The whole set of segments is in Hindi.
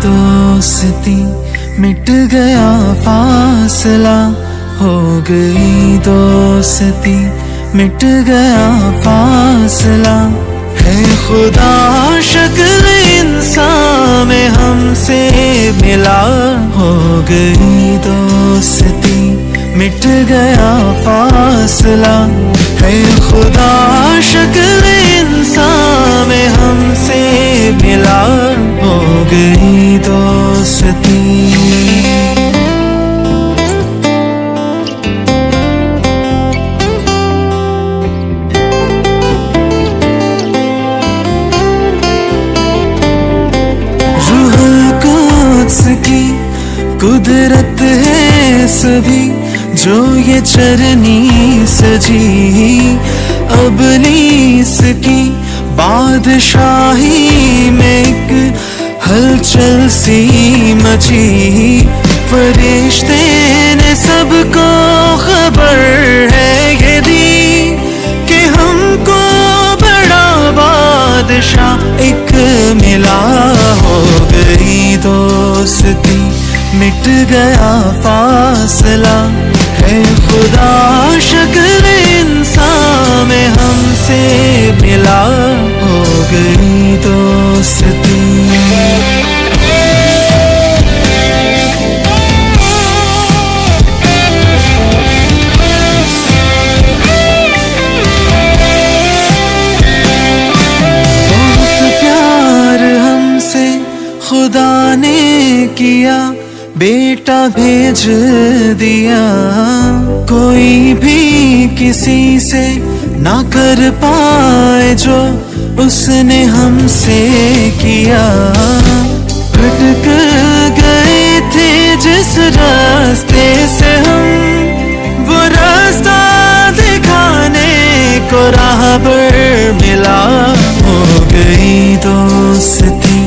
दोस्ती मिट गया फासला, हो गई दोस्ती मिट गया फासला। है खुदा शक्ल इंसान में हमसे मिला, हो गई दोस्ती मिट गया फासला। है खुदा शक्ल इंसान में हमसे मिला, हो गई दोस्ती। की कुदरत है सभी जो ये चरनी सजी, अबलीस की बादशाही में एक हलचल सी मची। फरिश्ते ने सबको खबर है ये दी कि हमको बड़ा बादशाह एक मिला, हो गई दोस्ती मिट गया फासला। है खुदा शक्ल इंसान में हमसे मिला, हो गई दोस्ती। खुदा ने किया बेटा भेज दिया, कोई भी किसी से ना कर पाए जो उसने हमसे किया। भटक गए थे जिस रास्ते से हम, वो रास्ता दिखाने को राहबर मिला, हो गई दोस्ती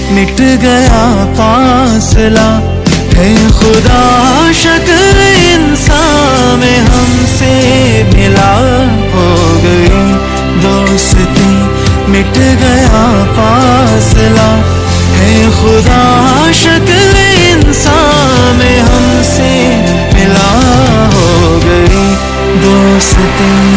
मिट गया फासला। है खुदा शक्ल इंसान में हमसे मिला, हो गई दोस्ती मिट गया फासला। है खुदा शक्ल इंसान में हमसे मिला, हो गई दोस्ती।